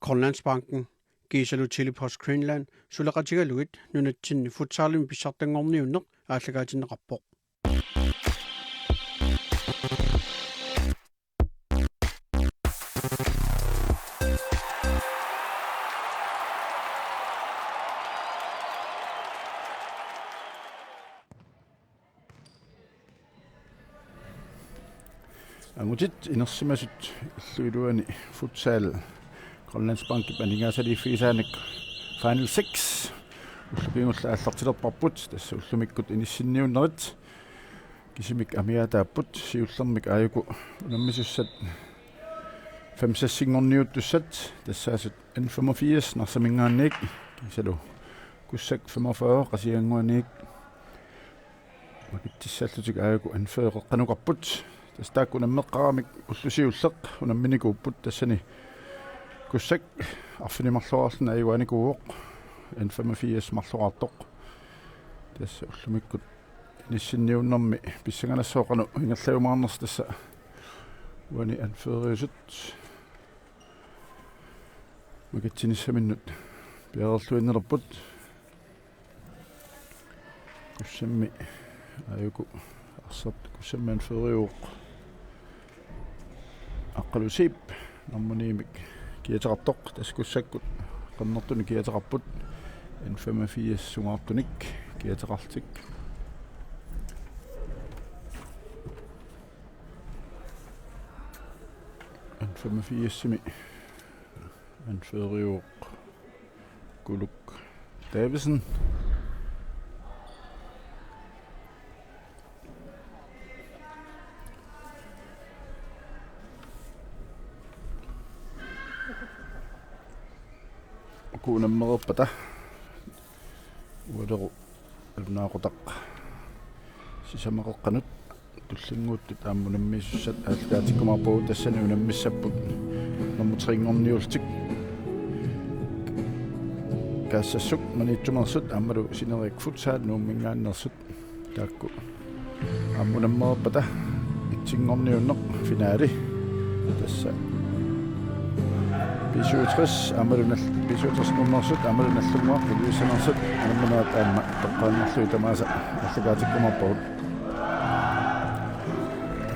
Grønlandsbanken, Gisalu Telepost Greenland, Sulaqatigaluit, Nunaatsin Futsalin pissartangorniunneq, aallagaatinneqarpoq. Amutit inersimasut illuiluani Futsal Grønlandsbank paningaasali fiisaanik Final 6 ullukingulla аллартилерпарпут тасса уллумиккут инисsinniunnerit кисимик амиатааппут сиуллермик ааюку унаммисуссат 5-6-ингорниуттуссат тассаасут N-85 нарсамингаанниик кисалу Kugsak 45 qasianguaniik makittissaallutик ааюку анфеэққануқарпут тастааккуна меққарамик уллусиуллеқ унамминикууппут тассани Kugsak арфинимарлуарлна аюаникууоқ N-85 марлуqartoq тасса уллумиккут инисsinniunnermi писсанганассооқану ингерлавумаарнерс тасса уани анфеэриусут макитсиниссаминнут пиарерлуиннерпут куссамми аюку арсат куссамми анфеэриуоқ аққалусип нармуниимик киатеқартоқ тас Kugsakкут qannертуни киатеқарпут N-85 сунгаартуник киатеқартик N-85-сими анфеэриуоқ Kuluk Davison kuunammererpata ualeru alnaaqutaq sisameqeqqanut tullinguuttut aammunammiisussat aalkaatikkumarpuu tassani unammissapput normutringorniultik kaassassuq maniittumersut aammalu sinerik Futsal nuummingaannersut taakku aammunammererpata itsingorniunneq finaali tassa P67 амалунал P67 амалуналлугуа пулиусанерсут анамманаат аама тоққааннарлуи тамааса аллагаатиккумарпагут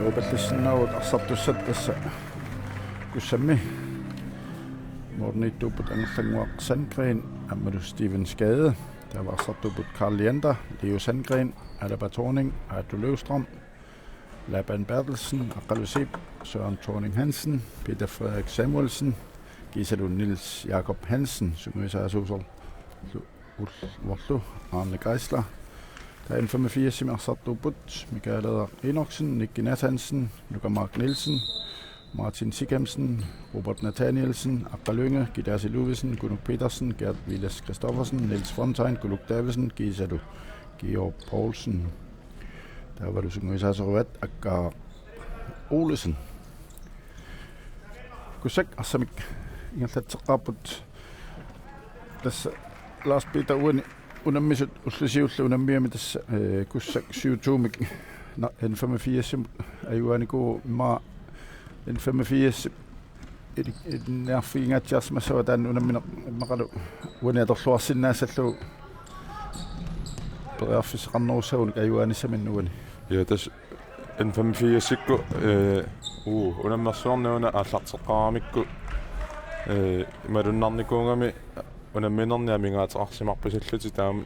оопаллиссиннаавут арсартуссат тасса куссамми морниттууппут ангерлангуақ Sandgren аммалу Steven Skade тава арсартууппут Kalaallit Leo Sandgren Alaba Thorning Adu Løvstrøm Laban Bertelsen Aqalusip Søren Thorning Hansen Peter Frederik Samuelsen Gisalu Niels Jakob Hansen, Sumøsaasusol, Ulvorlu, Arne Geisler, der er N-85 Simersartubut, Michael Eder Enoksen, Nick Nathansen, Luca Mark Nielsen, Martin Sighamsen, Robert Nathanielsen, Akka Lynge, Gidersi Luvisen, Gunnar Petersen, Gert Viles Christoffersen, Niels Fontein, Kuluk Davisen, Gisalu Georg Poulsen. Der var du Sumøsaasuruvat, Akka Olesen. Kugsak arsamik ingerlatseqqaarput tassa Lars Peter uani unammisut ullusiullu unammiami tassa Kugsak 27mik N-85 ayuaniku ma N-85 nerfiingaatiarsmassuа таан унаммина мақалу уани аторлуарсиннаассаллу периарфисеқарнерусауник аюанissамин уани ja tas N-85-sikku unammersuarnuuna aallarteqqaramikku imalunnarnikuungami unamminerniamingaateqarsimarpusalluti taam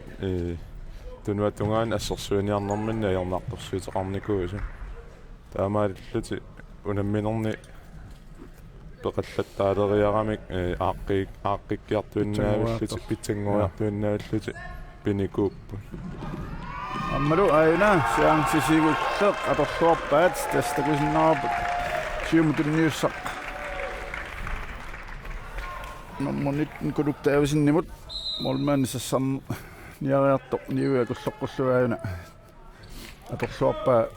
tunuatungaan assersuiniarnerminna ajornaartorsuiteqarnikuusu taamaalluti unamminerni peqallattaaleriaramik aaqqikkiartuinnaavulluti pitsanguartuinnaavulluti pinikuuppu аммалу аина сиангсисигуллеқ аторлуарпаат тастакусиннаарпут сиумутунниуссақ номмониттен Kuluk Davisen молмаанисассарн ниариартоқ ниуякуллоққуллуааюна аторлуарпаа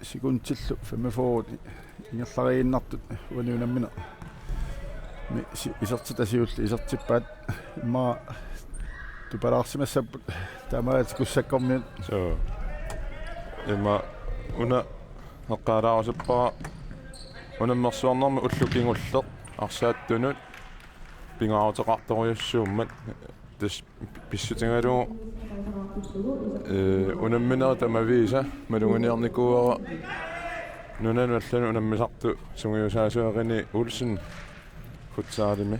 сигунтиллу 45 ингерларииннартут униунаммина ми исертитасиулли исертиппаат имма тупалаарсимассаппут таамаат Kugsakkormiut so имма уна хаққалаарусуппара унаммерсуарнэрми уллукингуллеқ арсааттунут pingautaqartoriussuummat tas pissutingalu unamminera tamaviisa malunguniarnikuara nunanu allanu unammisartu sungiusaasuaqini Olsen Futsalimi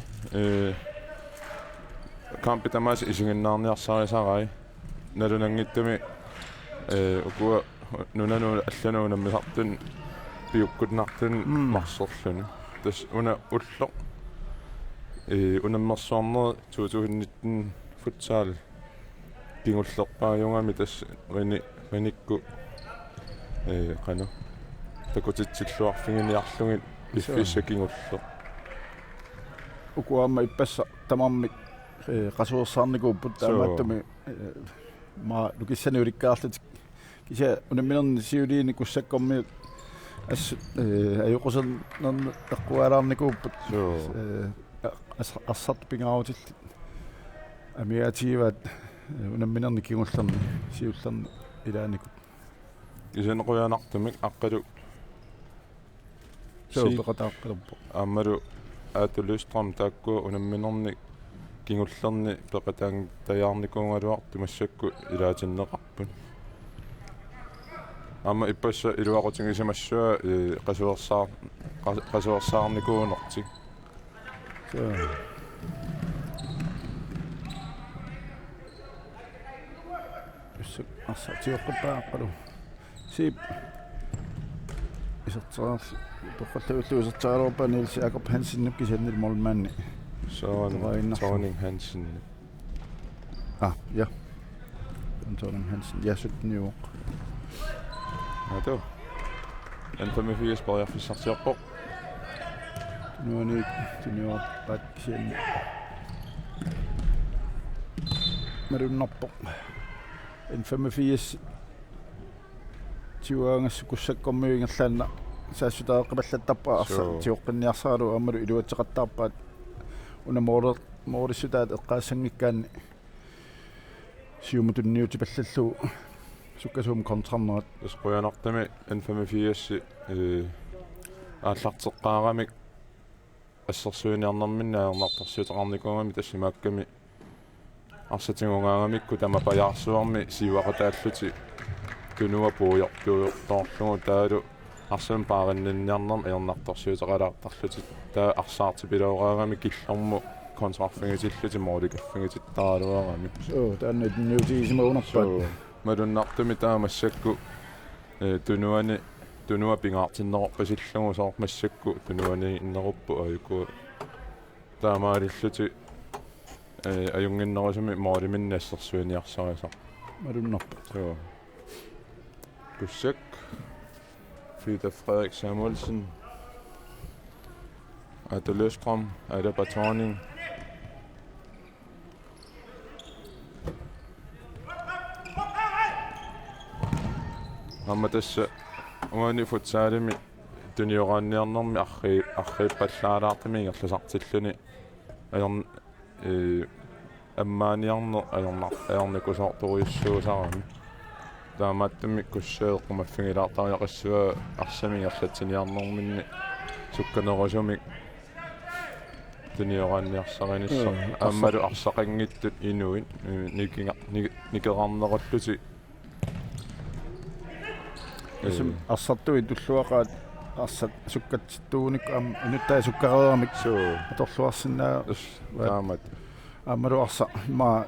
kampi tamas isinginnaarniarsarisaarai nalunangittumi ukua nunanu allanu unammisartun piukkutnartun marsorluni tas una ulloq unammersuarner 2019 Futsal kingullerpaajungami tas rinikku qanu takutitsilluarfinginiarlungit iffissa kingulleq ukuamma ippassa tamarmik qasuersaarnikuupput taamaattumi ma lukissani ulikkaarlut kisa unamminerni siuliini kussakkormi as ayoqosan taqqualaarnikuupput assart pingaautilt amiatiivat unamminerni kingullerni siullerni ilaanikut isenequyanartumik aqqalu sopeqataaqqilerpo aammalu aatulustram taakkua unamminerni kingullerni peqataang tajaarnikuungaluar tumassakku ilaatinneqarpun amma ippassa iluaqutigisamassua qasuersaarnikuunertik assatiuqqippaaqqalu siip isertsaar toqqalluulluusertaaruupa Niels Jakob Hansen kisannil molmanni Tony Hansen ja Tony Hansen ja 17 år Radioa N-85 sparjarfissartiarpoq nuani tunio pakkien marunnerpoq N-85 tiuangas kussakkormiingerlaanna saassutaaqqipallattappa arsa tiuqqinniarsaalu ammalu iluatseqattaarpaat unamoorissutaat eqqaassangikkaanni siumutunniutipallallu sukkasuum kontrarnerat isquyanartami N-85 ааллартеққаарамик ассерсуиниарнэрминнаернартарсуутеқарникуумами тассимаакками арсатингунгаагамикку тама паяарсуарми сивақатааллути тунуа пуйортуйорторлугу таалу арсуун паариннинниарнерм ернартарсуутеқалаартарлути таа арсаартипилаугаагами киллэрму контрактфингитиллути мооликаффингититтаралуарами таанна ньютиисимаунерпаат малуннартуми таамассакку tunua pingaartinneqorpasillungu soormassakku tunuani inneruppu ayuku taamaalilluti ajunginnerusumi mooliminnaassersuiniarsarisa malunnerpa Kugsak Frida Frederik Samuelsen Adoløsstrøm pissartanng Hammatassa Uani futsalimi tunioraanniarnermi arriippallaalaartami ingerlusartilluni ajorn ammaaniarner ajornikusortoriussuusarami taamaattami kusseeqqumaffingilaatarjaqassua arsami ingerlatsiniarnerminni sukkanerusumik tunioraanniarsarinissa aammalu arsaqangittut inuit nikerarnerulluti арсартуи туллуақаат арсат суккатситтууник инуттай суккареерамик аторлуарсинаа таамат амару арса ма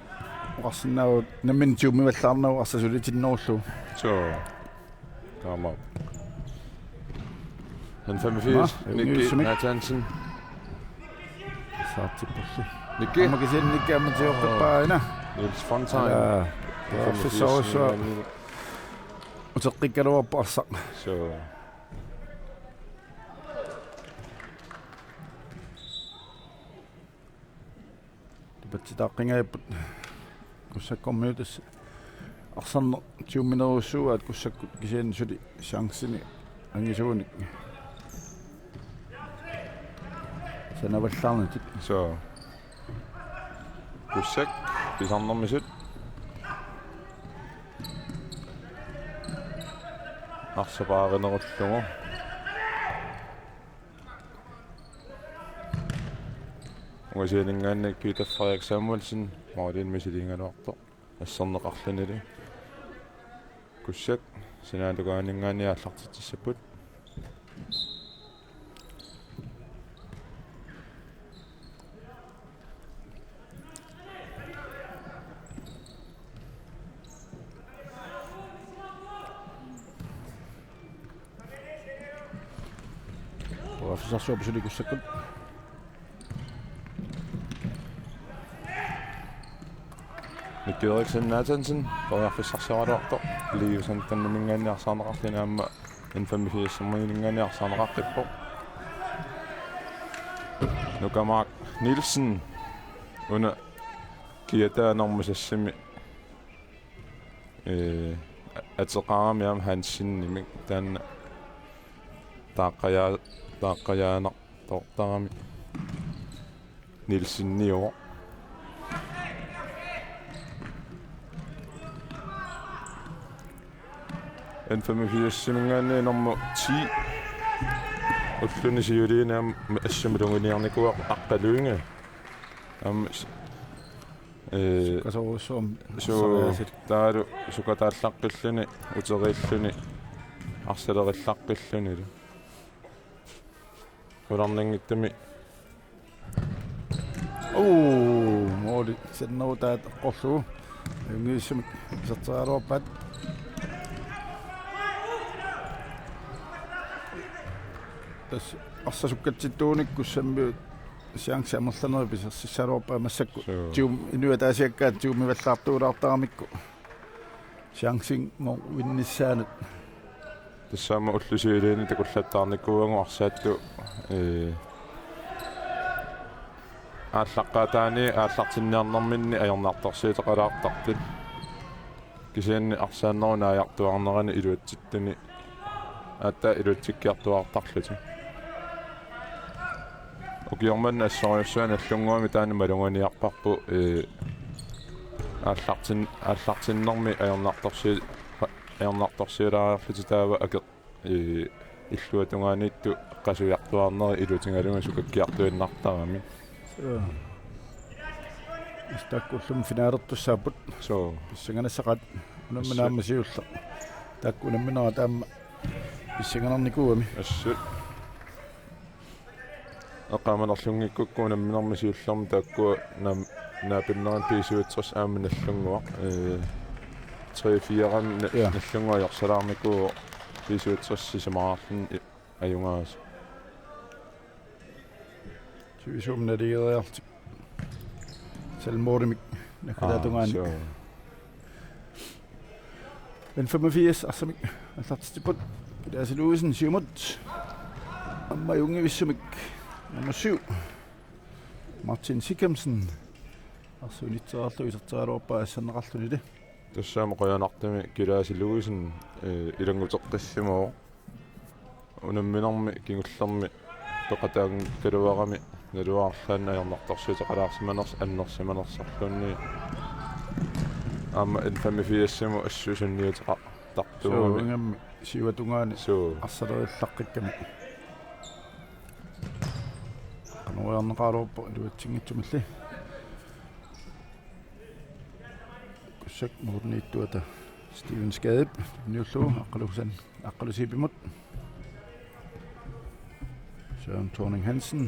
арсинаа намин тиумиваллаарнау арсасулитинноорлу таама N-85 Nunaata саатиппулли Nikki амакисинникки аматиоққиппаина It's fun time фиссаруссуа утеққиккалуарпа арса типатситааққингаиппут куссаккормиутас арсарнер 20 минеруссуаат куссаккут кисианисули шансини ангисууник санаваллаарнатик Kugsak писарнэрмисут арсапааринеруллугу ungasinningaannik Peter Frederik Samuelsen Martin Misilinganorto ассернеқарлунили Kugsak синаалугаанингааниа аллартитсаппут Фисарсуупсули Kugsakut Nikkeriksen Nathansen qoiarfissarsiaraluarto liusan tannumingaanniarsaarneqarlinaamma N-85 samminingaanniarsaarneqarqippo Nukamark Nielsen una kiataanormusassimi ateqaamiam hansinnimik taanna taaqqajaanaq tortarami Nielsenniuo N-85 simingaanni nummer 10 ulluni siuliinaam assamulunguniarnikuaq aqqaluinga kasoruussuum taalu sukataallaqqilluni uteriilluni arsalerillaqqilluni ularningittami mooli sennoutaat qorluu yungiissumik serteraluarpat tas arsasukkatsittuunikkussammiut siangsiamerlanerpi sersisaluarpaa massakku tium inuataasiakkaat tiumivallaartuulaartaramikku siangsinngor winnissaanut тассаама уллусиилиини такуллаттаарниккууангу арсаатту ааллаққаатаани ааллартинниарнэрминни аёрнаартарсиитеқалаартартит кисианни арсааннеруна аяртуарнерани илуатситтани аатта илуатсиккиартуартарлути окиорман ассориуссуан аллунгуами таани малунгуниарпарпу ааллартиннэрми аёрнаартарсиилаариарлути таава аке иллуатунгааннитту qasuiartuarneri ilutigalunga sukakkiartuinnartarami Istakkullum finaalertussaaput pissanganasaqat unamminaamasiulla takku unamminera taamma pissanganernikuami assut aqamanerlungikkukku unamminermasiullermi taakkua naapinneran piisuutras aaminallunguaq 3-4 nallungua jorsalarmiku piisuutras sisamaraarlun ajungaas Tyvisumnalieriartik Salmoremik nakalatungaani N-85 arsamik allartistiput Pidaasiluisen siumut amma jungivissumik nummer 7 Martin Sikhamsen arsuunitserarlu iserteraluarpaa assanneqarlunili tassaama qoyanartami Pidaasiluisen ilanguteqqissimuu unamminermi kingullermi peqataang kaluarami naluaarlaanna ajarnartarsuiteqalaarsimaners annersimanersarlunni aama N-85 assuusunniuteqa tartuumi ingam siwatungaani arsalerillaqqakkami anuarneqaluarpo luatsingitsumalli Kugsak muurniittuata Steven Skadeb niullu aqalusiipimut Søren Thorning Hansen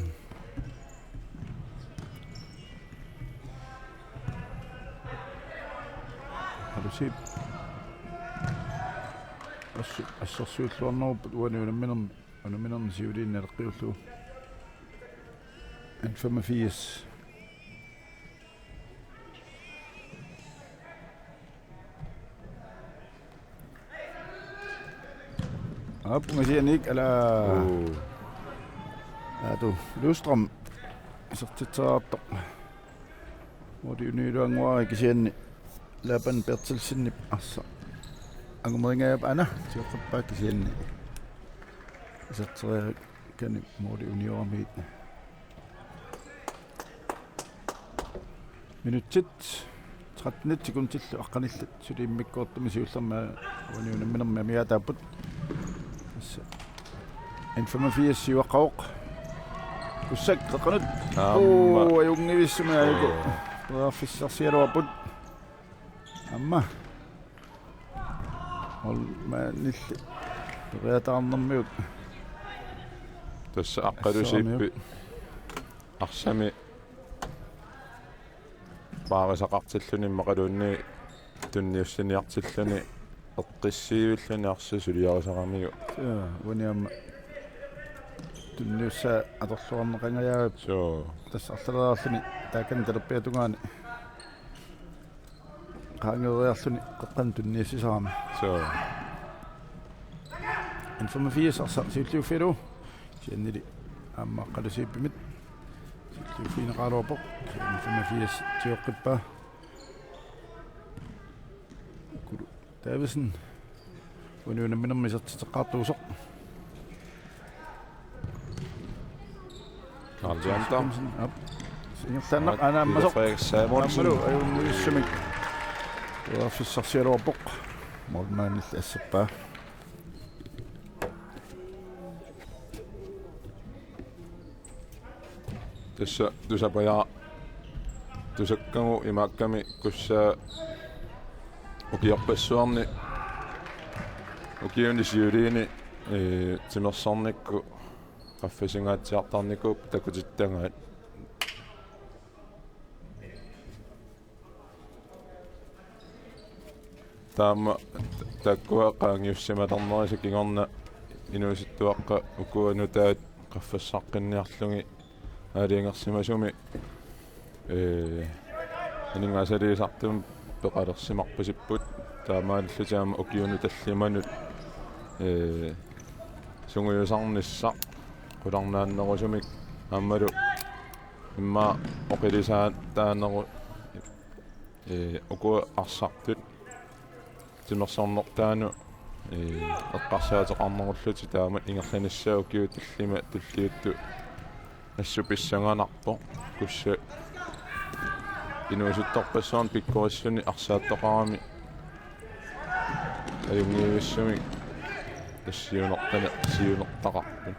har du set assersuulluarneruput unamminermi siuliinnaaleqqiullu N-85 Apungasianik ala Adu Løvstrøm isertiteraartoq modi uniluanguari kisianni Laban Bertelsen assa angumeringaap ana tiorpaa kisianni iserterea kani modi uniorami minuttit 13 sekundtillu aqqanillat suliimmikkoortumi siullerma uniunamminermi amiataaput N-85 siuaqqaoq Kugsak qanut. Ayungivissumi aiku. Pissarsialuarput. Amma. Olmaanilli. Periataarnermiut. Tässä aqalusippi. Arsami. Paarisaqartilluni maqaluunni tunniussiniartilluni eqqissiivilluni arsasuliarisaqamigu. Uniamma. Tunniussa atorluarneqangajaavip. Tässä arsaleraarluni taakan talerpiatungaani. Qaangeriarluni qaqqan tunniussisarami. N-85 arsaasiulliuffilu. Siannili amma qalusiippimit. Silliuffineqaaluarpoq. N-85 tioqqippaa. Kulu Davidsen. Uniunamminermisertiteqqaartuusoq. Kalaallit. Singertanneq anaammasoq. Ammalu ayunnissumik. Fissarsialuarpoq. Molmaanilli assappaa. Tässä tusapaja tusakkamu imakkami kussa ukiorpassuarni ukiunisiuliini timersornikku qaffasigaatiartarniku takutittangaat taama takkua qaangiussimatarnerisa kingorna inuusittuaqqa ukuanutaat qaffassaaqqinniarlungi аалиангерсимасуми анингасалиисартум пеқалерсимарпасиппут таамааллутаама окиуну таллиманут сунгуйусарниссақ қуларнааннерусумик ааммалу имма оқилисаат таанеру оку арсартут тимерсорнертаану эққарсаатеқарнеруллути таамат ингерланиссаа окиу таллима туллиутту ассуписсанганарпо кусса инуусутторпассуарн пиккориссуни арсааттоқарами аюнгиивиссуми тассиунертана сиунертақарпу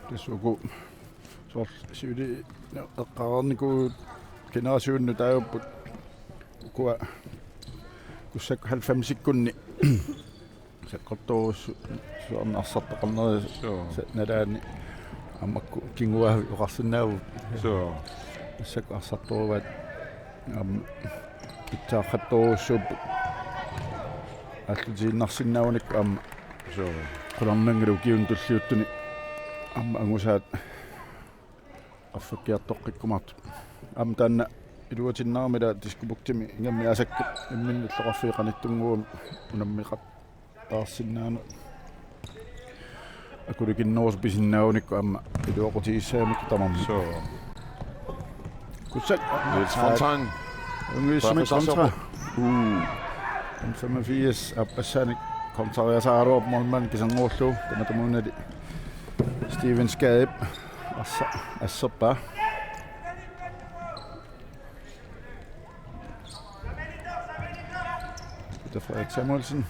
тэсугу сор сиули эққарнику генерасиунну тааппут kua Kugsak 90-sekkunni seqortuus suarna arsartaqarneri nalaani ammakku kinguavi oqarsinnaavu issaku arsarturuvat pitsaaqatturuussuup allutiinnarsinnaavunikku amma qularnangalu kiun tulliuttuni amma angusaat qaffakkiartoqqikkumartu am taanna iluatinnaarmila tiskupuktimi ingammi asakku imminnulleqarfiiqanittunguum unammiqat taarsinnaanu akulikinnoos pisinnaavunikku amma iluoqutiissaamikku tamarmi Kugsak Pissartanng ungiissamik kontra N-85 appassanik kontrariasaaruop molman kisanguullu tamatamuunali Steven Skaib asserpaa Frederik Samuelsen.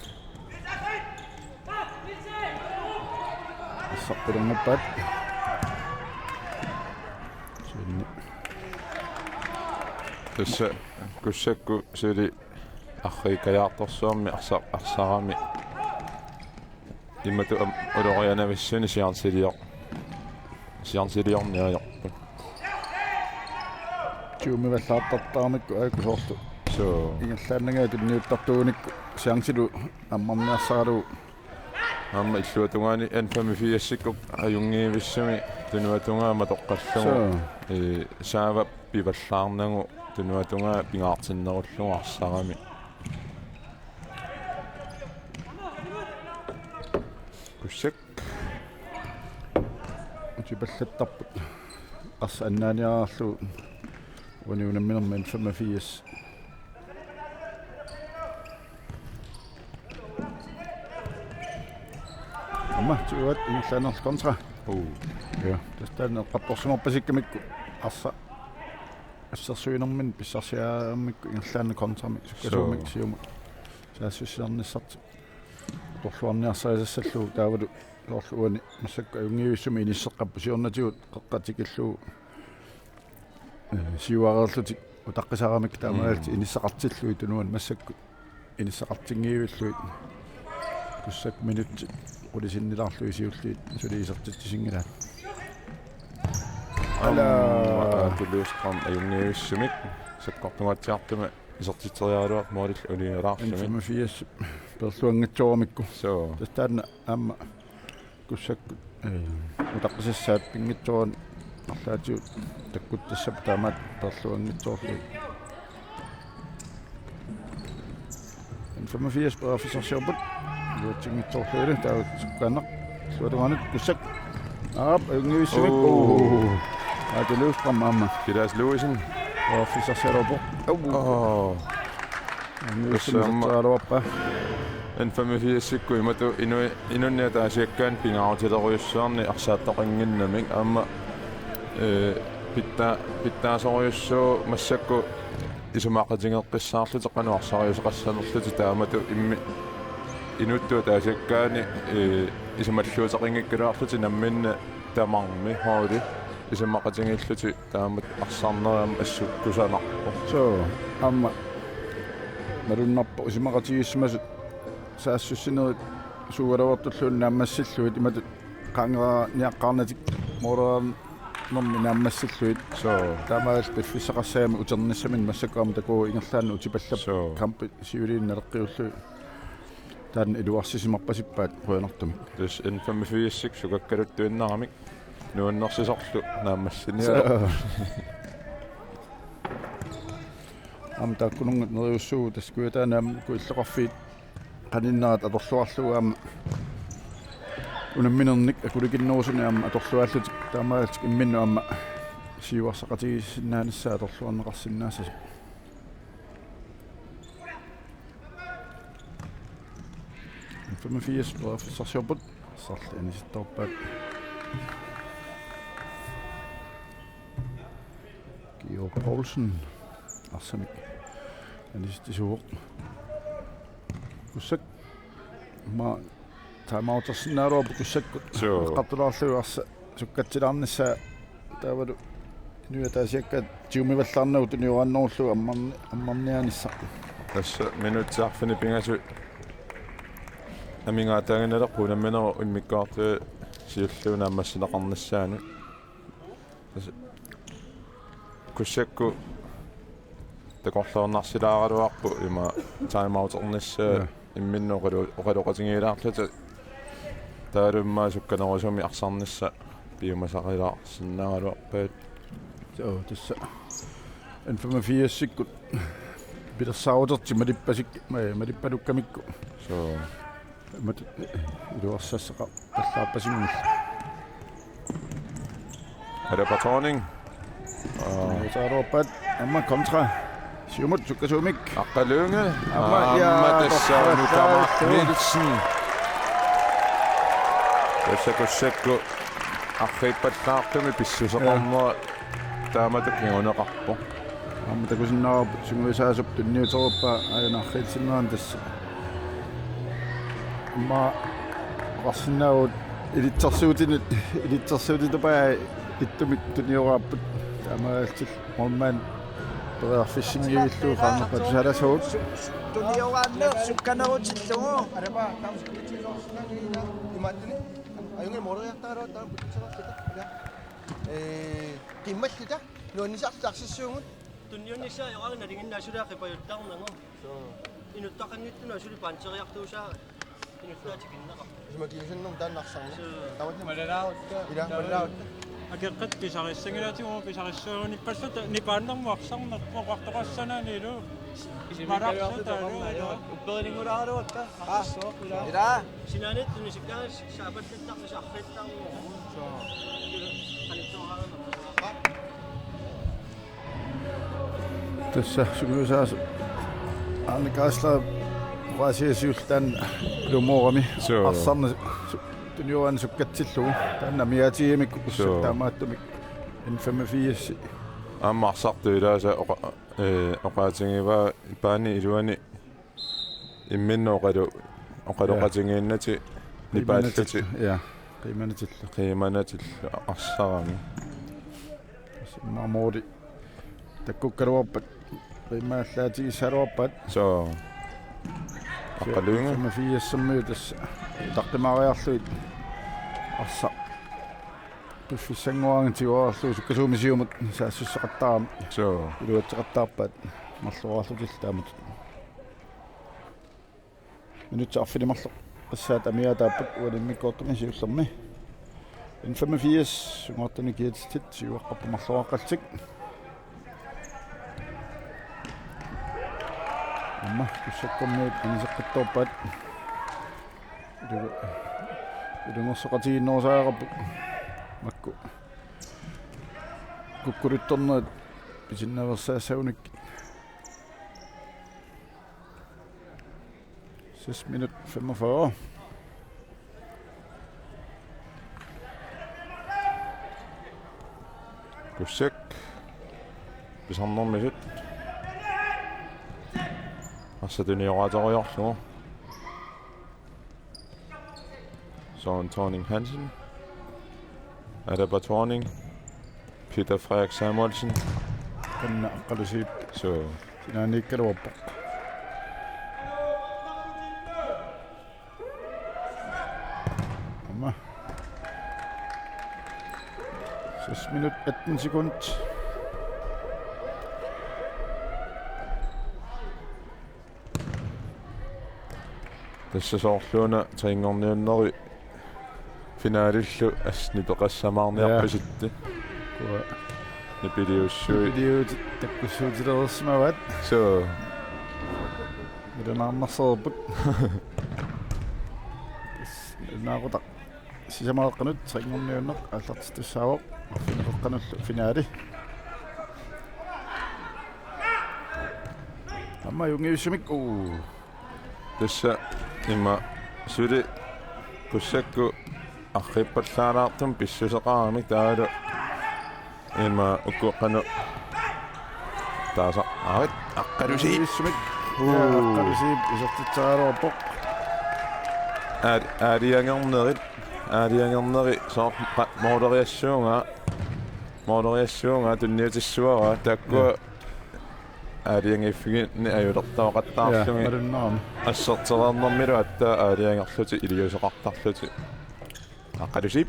Assarpulunngappaat. Tässä Kugsakku suli arriikajaartorsuarmi arsarami immatu ulorianavissuni siarnsiliorniajorpu. Juumivallaartartaarmikku aikusortu. Ingallaannanga tunniuttartuunikku siangsilu ammarniarsaalu amma illuatungaani N-85 ajungiivissumi tunuatungaama toqqallugu saava pivallaarnangu tunuatungaa pingaartinnerullugu arsarami Kugsak utipallattarput arsaannaaniararlu uniunamminerma N-85 Amma tuat inglaanerl kontra. Ja, tästä on rapporsimorpasikkamikku arsa ассерсуинермин писсарсиааммикку ингерлаана контрами суккасуумик сиума саассуссиарниссарти торлуарниарсаисассаллуу таавалу лоорлуани массакка юнгиуиссуми иниссеққаппу сиорнатигут қеққатикиллуу сиуарерлутик утаққисаарамик таамаалти иниссақартиллуи тунуан массакку иниссақартингиуиллуит куссак минутти улисиннилаарлуи сиуллиит сулиисертитсингилаа ала тулуустрам аюнгиуиссумик саккортунгатсиартума исертитсериалуат моорил улиераарсумик 85 перлуангатсоорамикку so тастаана аама куссак утаққисассаат пингитсоран арлаатиут таккуттассап таамаат перлуангатсоорлуи 85 профессорсиорпут юутингитсоорлуи таават суккааннақ суалуганут куссак аюнгиуиссумик Radioa mamma. Kiitos Luisin. Officerseropo. N-85 kuimatu inunnia taasiakkaan pingaarutileruyussuarni arsaаттaqinginnamik aamma pittaasoriussuu massakku isumaqatingeqqissaarluteqanuarsariuseqassanerluti taamatu immi inuttu taasiakkaani isumalluuteqingikkuluarluti namminna tamarmi hooli исумақатингиллути таамат арсаарнераама ассуккусанарпо so амма маруннарпо исумақатигиссимасут саассуссинерит сугалавартуллуун нааммассиллуит иматут қангера ниаққарнатик моран норми нааммассиллуит so таамаал пиффисақарсаами утерниссамин массаккаама такуу ингерлаанна утипаллап кампи сиулиинналеққиуллу таан илуарсисимарпасиппаат қуянартумик тус N-85 сукаккалуттуиннарамик нуаннерсисорлу нааммассиниа ам таккунунгат нериуссуу таскуятаанаам куиллеқарфиит qanиннаат аторлуарлугаама унамминерник акуликиннерусуни аама аторлуааллутик таамаалтик имминну аама сиуарсақатигиссиннаанассаа аторлуарнеқарсиннаасас N-85 профессорсиорпут сарли аниситторпаат Georg Poulsen арсамик анистисууоқ куссак ма таймаутарсинааруапу куссаккут қаттулаарлуарса суккатсилаарнissaа таавалу нуятаасиаккаат тиумиваллаарнагу туниуранноорлу аммарнианисса тасса минутсаарфини пингасу амингаатаагиналерпу намминеру иммиккаарту сиуллуна аммассилақарнассаану куссакку такорлуарнарсилаагалуарпу има таймаутернissaа имминнеқалу оқалоқатингилаарлута таалуммаа сукканерусуми арсарнissaа биумасақилаарсиннаагалуарпаат so тасса N-85-сиккут пилерсааутерти малиппалуккамикку so мат илуарсассақа паллаарпасингил Radioa сааропат амма контра сиумут суккасуумик аққалуунга амма тассаану тамар Нилсен тассакуссакку архиппаллаартуми писсусеқарнера тааматак хиунеқарпо амма такусиннаарп сингуисаасуп тунниутеруппа аянархилсиннеран тасса амма варсиннаавут илитсерсуутитапаа иттумик туниорааппут таамаалтил морман перерфиссингииллуу қарнерпат саласуут туниорааннер сукканерутиллугу арапа таамсуккатилоорсинагиина имааттани аюнге морриартаараа таам путсерартита киммаллита нуаннисартарсиссуугут тунниунниссаа ягаана лигиннаасулаақипаюттарнагу инуттақангиттуна асули пантериартуусаа инуттаатикиннеқа исмакиусиннум тааннарсарни таватни малалаавутта ила малалаавутта акеққат писариссангилаатигу писариссууниппассута нипааннэрмуарсарнерпо қартоқассанаанилу марарсутаалу упперингулааруутта ила синаанит тунисиккаас саапаттаттарнис арфиттарнеру тасса сингуисаас аанекааслаа қуасиасиултаан лумоорами арсарна туниуан суккатсиллугу таанна миатиимик уссуттаамааттумик N-85 аммарсартуилааса оqaатингива паани илуани имминнооqalu oqaloqatingiinnati nipaallati ja qiimanatilla арсарами мамори таккуккалуарпат qiimmaallaatigissaaluarpat so aqaluunga фиассаммиу тасса тартимаариарлуит арса туффиссангуаагатигуарлуу суккасуумисиумут саассуссақаттарами so илуатсеқаттаарпат марлуаарлутил таамат минутсаарфилимарлу ассаат амиатааппак уалиммиккоортами сиуллерми N-85 сунгортани киатсит сиуаққарпа марлуаққалтик амма куссаккормиут анисеққаттоорпаат илунгорсоқатигиннерусаагаарпу макку куккулутторнерат писиннаверсаассауник 6 minut 45. Kugsak писарнэрмисут ассатуниорааториорлугу Søren Hansen Adaptorning Peter Frederik Samuelsen Kanna aqalusiip so sinaaniikkaluarpa amma 6 minut 18 sekund тассасоорлуна трингорниуннери финалиллу аснипеқассамаарниарпаситти kuа нипилиуссуи видео таккуссуутилерсмават so миранаарнарсерпут наагута сисамааққанут трингорниуннеқ аллартитуссаавоқ финеққануллу финаали амма юнгиуссумик тасса имма сули куссакку арриппаллаалаартум писсусеқарами таалу имма уккуққану тааса авит аққалусииссумик аққалусиип исертитсааруарпоқ аалиангернери соо моодериассуунга тунниутиссуара таккуа аалиангиффигинни аюлертавақаттаарлуги мариннаами ассертерернэрмилу атта аалиангерлути илиусеқартарлути аққалусиип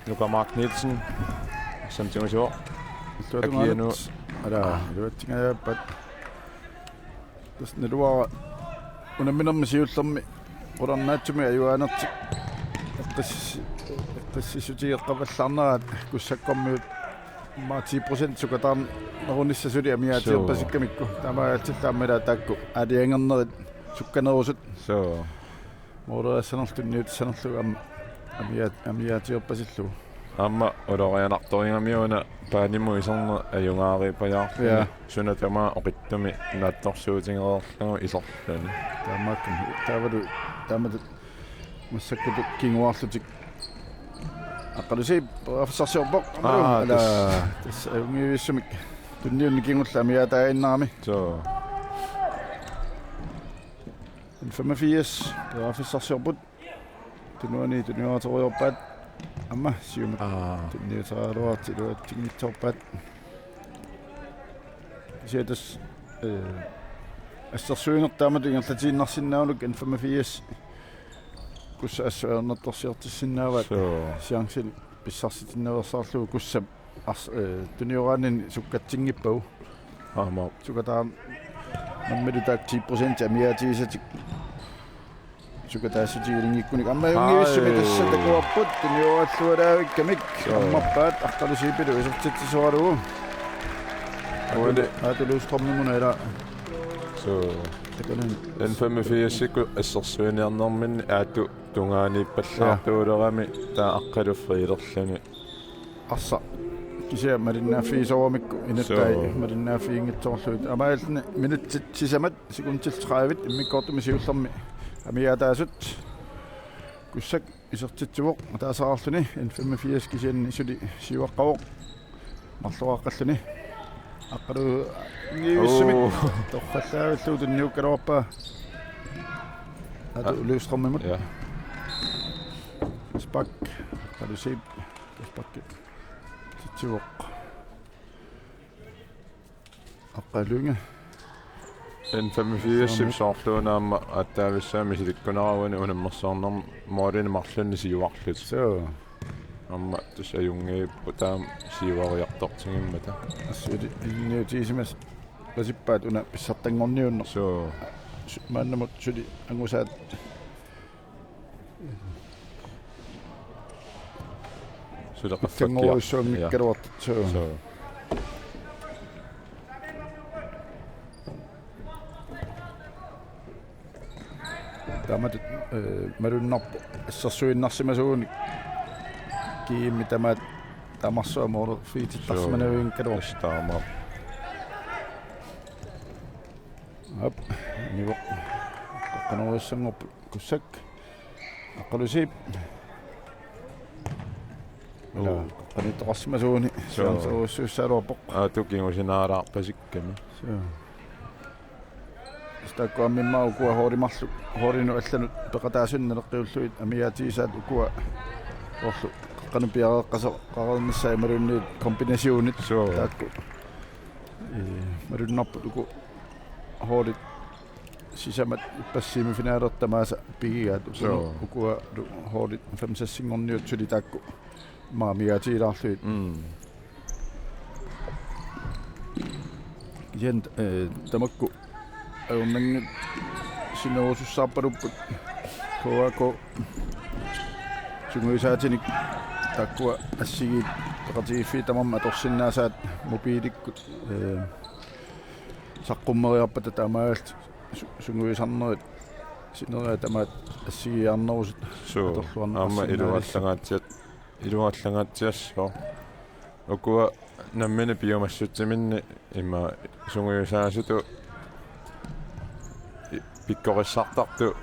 Luka Mark Nielsen samtidig Akkienu ala luattingaappat tasnaluara unamminarmi siullermi qularnaatsumi ajuaanertik eqqissisutiiqqavallarneraat kussakkormiut 10% sukataan narunissasuli amiaatiерпасиккамикку таамаатсиллааммила таакку алиангернерит сукканерусут so моодерассанерлунниут санерлуга amiaatiерпасиллу amma olorianartoriнгамиуна пааниму исерне аюнгаарипаяарлу сунатама оқиттуми наатторсуутингерерлугу исерлуни таамааккам таавалу таамат массаккуту кингуарлутик аққалусип афсарсиорпоқ ала тас аюнгиуиссумик тунниунни кингулла амиатааиннарами so N-85 афсарсиорпут тунуани туниуаториорпаат амма сиумат тунниутаралуартилуатсигнитсорпаат сиатас ассерсуингертаамат ингерлатииннарсиннаулук N-85 кусса ассуарнерторсиортиссиннаават сиангсил писсарситиннаверсаарлугу кусса туниораанин суккатсингиппау аама сукатаа наммилутаак 10% амиатиисатик сукатаассутигилингиккуник амма юнгиуссуми тасса такуарпут туниорааллуалаавиккамик аммарпаат арталусиипилу исертитсисуалугу аатулуустормимуна ила so N-85 ассерсуиниарнэрмин аату тунгааниппаллаартуулерами таа аққалуффриилерлуни арса кися малиннааффигисоормикку инаттай малиннааффигингитсоорлуит амаални минутсит сисамат секундтил 30 иммиккоортуми сиуллерми амиатаасут куссак исертитсувоқ таасаарлуни N-85 кисианни исули сиуаққавоқ марлуаққаллуни аққалу нgiussumit торфаллаавиллуу тунниуккалуарпаа ату улуустроммимут Ja. спак қалусип спак титсуоқ аққалунга N-85 sipsoorluunaamma аттаависсаами силиккунааруани унаммерсоорнерм моорини марлунни сиуарлут so амма тусаюнгииппу таам сиуариартортингиммата ассули инниутисимас пасиппаат уна писсартангорниуннер so мааннамут сули ангусаат сулеқаффаккиа so тамат маруннарпу ассерсуиннарсимасууни киимми тамат тамарсуа моорер фиититтарсиманавиин калуар таама ап нивоқ қанеруссангоп куссак аққалусип қанитоқарсимасууни саансеруссуссаалуарпоқ аатукингусинаараарпасикками стаккуаммиммаа укуа хоримарлу хорину аллану пеқатаасуннелеққиуллуит амиаатисаат укуа орлу қанупиареққасо қарернссаа марунниит комбинасионит таакку маруннарпут уку хорит сисамат пассими финаалертамааса пигигаат укуа хорит фамсассингорниут сули таакку маамиаатилаарлуит ент тамакку ауннангит синерусуссаарпалуппут коако сунгуисаатиник таккуа ассигиит пеқатигиффи тамамма торсиннаасаат мобиликкут саққуммериарпата таамаалт сунгуисарнерит синераа тамаат ассигиарнерусут амма илуаллагаатиассоо окуа наммена биомассутсиминни има сунгуисаасуту пиккориссартарту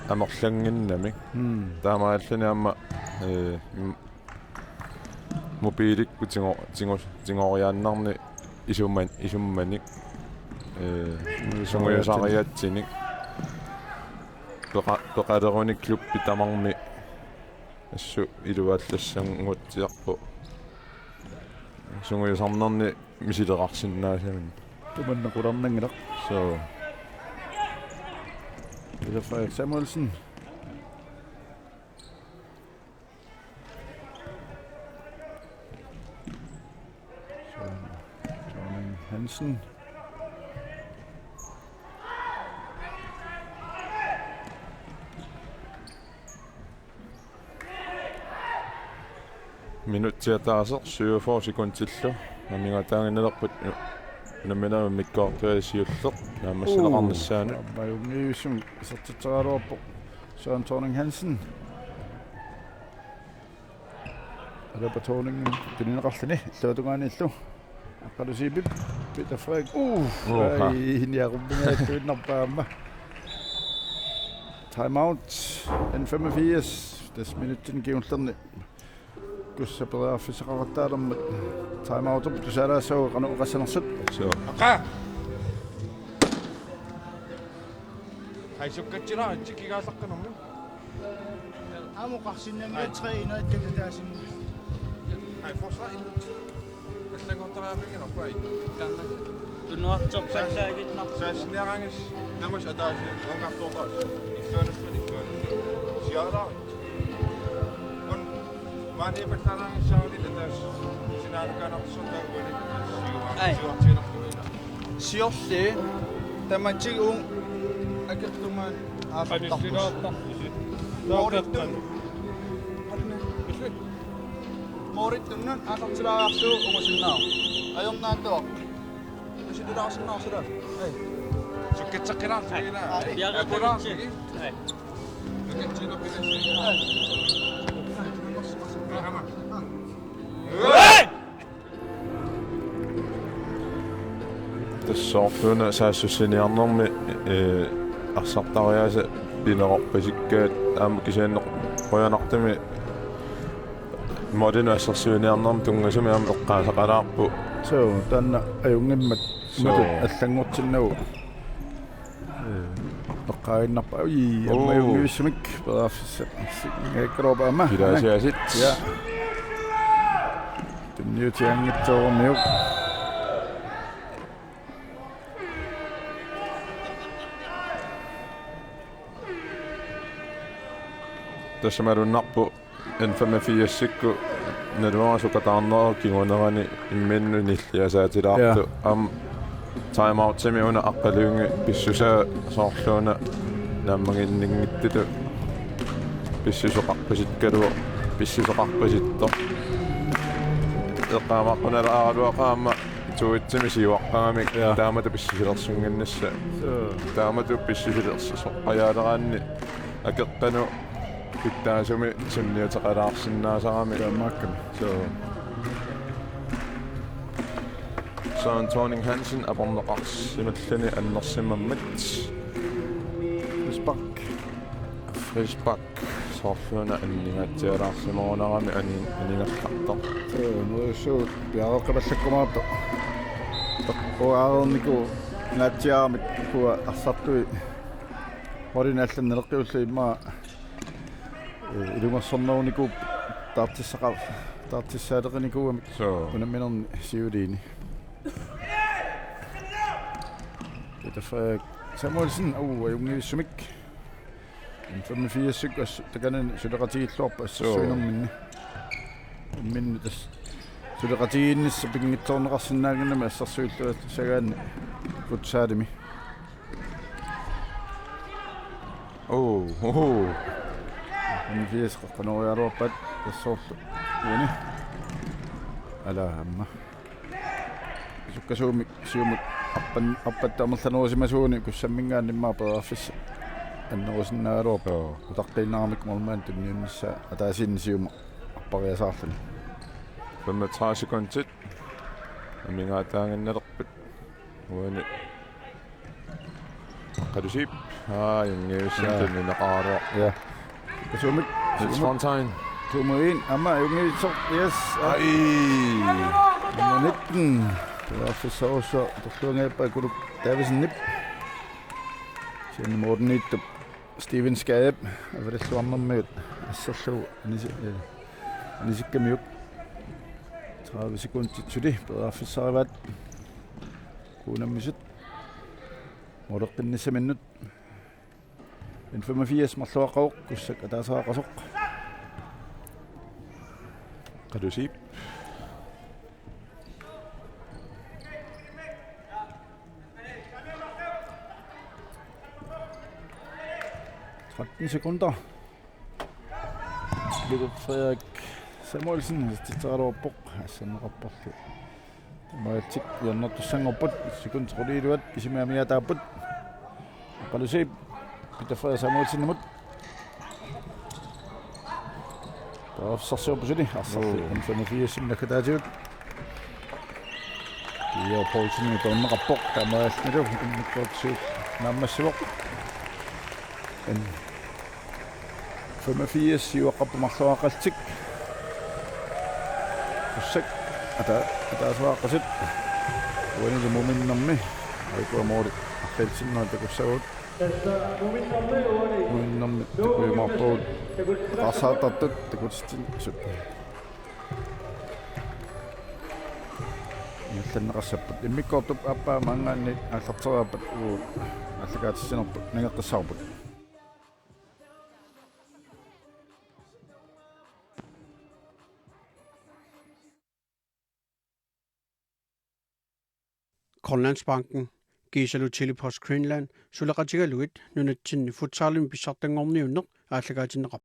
амерлангиннами таамааллани амма мобилик тингориааннарни исумманик сунгуисариатсиник пеқалеруник клубби тамарми ассу илуааллассангуутсиарпу сунгуисарнерни мисилеқарсиннаасамин туманнеқулернангилақ so det er Frederik Samuelsen. Så Thorning Hansen. Minuttia taas 47 sekundillu. Namingataanginelerput намена миккоортуасиуллеқ наамассалеқарнссаана баюнгиуссум сертитсералуарпо Søren Thorning Hansen Radioa тунинеқарлани иллуатугаани иллу аққалусиипип Peter Frederik хиниаруммигааттуиннарпаама timeout N-85 des minutten giuntlerne Kugsak fissaqartaarlammat timeout tusalaasau qanuqassanersut ақа хайсуккатсила антикигааллаққанэрми Amo qarsinnanga 3 inaattakataasin. ай форсай каллагортараамигина пай канна Nunaata саасниарангис намас атааси онгартоортаас иккуанасмани сиараа он маани паттараангissaauli татаас синааркаанарсунтаагуни сиуартиинартумина Siorli tamatиг un akattumaan aafaqtarpus. Morittunnan aqartilaaartuu umusinnaa. Ajornaattuaq. Asidulaarsinnaarsula. Ei. суккатсаққилаартигина Biaqaqaritsi. Ei. тассоорфуна саассуссиниарнэрми арсартариааса пилеқорпасиккаат аама кисааннеқ қоянартами Måden er så synearnam tungasumam eqqaasaqalaarpu. So tanna ajungimmat matu allangortinnagu. Eqqaginnarpa amma ajungivissamik peraafissa ngakkeropa ama. Pilasiasit. Ja. Tunniutiangitsoormiuq. Tässä mä nappu N-85 sikku nervaasukataannoa kingonerani immennu ja saatilaartu time out semi una aqqaluungi pissusa soorluuna nammanginninngittitu pissusoqarpasitkalu pissusoqarpasitto eqqaamaqqunalaaruaqaamma tuuitsimi siuaqqaamik taamatu pissusilersunginnassa taamatu pissusilersoqqajaaleраанни акеққану питтаасуми сунниутеқалаарсиннаасарами Тамакками. Søren Thorning Hansen аборнеқарс сималлани аннерсимаммат Frisbak соорлуна аннингатсиалаарсимоонарами анингерлартар Нуусуу пиароққаллаккумаарту оаарнику наатсиарамит куа арсартуи ориналланнеққиулла имма илумассорнернику таартиссаалеқиникуамик унамминерни сиулиини Peter Samuelsen ajungivissumik 85 sykas takanani suleqatiillorpa assassuinerminni minni tas suleqatiinnissa pingittorneqarsinnaaginnama assarsuilluat sagaanni futsaalimi Fies qanoryaruarpat tassoorlu yini ala amma sukkasuumik siumut аппаттаамерланерусимасууни куссаммингааннимаа перааффис аннерусиннааруупа утаққиннаармик мормаан тунниуннисса атаасиннисиума аппариасаарлани 35 sekundtit амингаатаангинналерпут уани qadusip юнгиуссаатани нақааруа ja kasumik Fontaine tumuin amma jungiitsor yes nummer 19 peraaffis også torluangaappa kuluk Davisen-nip sen mornittu Steven Skade averelluarnermiut assarlugu anisikkammiuk 30 sekundtit suli peraaffissarivaat kuunammisut moleqqinnissamannut N-85 marluaqauq Kugsak ataasaaqasoq qadusip 13 sekunder. Frederik Samuelsen titaraorpoq assanneqarparlu. Maatik yernartussanngorput sekundruliiluat kisimaamiataaput. Qalusip Peter Frederik Samuelsen mut. Taafsarsuupusuni arsarlu 85 nakataatiut. Ja Poulsen tonneqarpoq tamaallnilu immiqortsuut naammassuoq. 85 юаққаппумарлуаққалтик Kugsak атаасуаққасит уанили муминнэрми айкуамоори арлалсиннаата Kugsagut муминнэрми такуимарпуут qaasaatартут такутстин суп ялланнеқарсаппут иммиккортуп аппаа мангаанни аллартериаппат уу аллагаатиссинерпут нагеққиссаарпут Grønlandsbanken Gisalu Telepost Greenland Sulaqatigaluit Nunaatsinni Futsalin pissartanngorniunneq aalлагаатиннеқар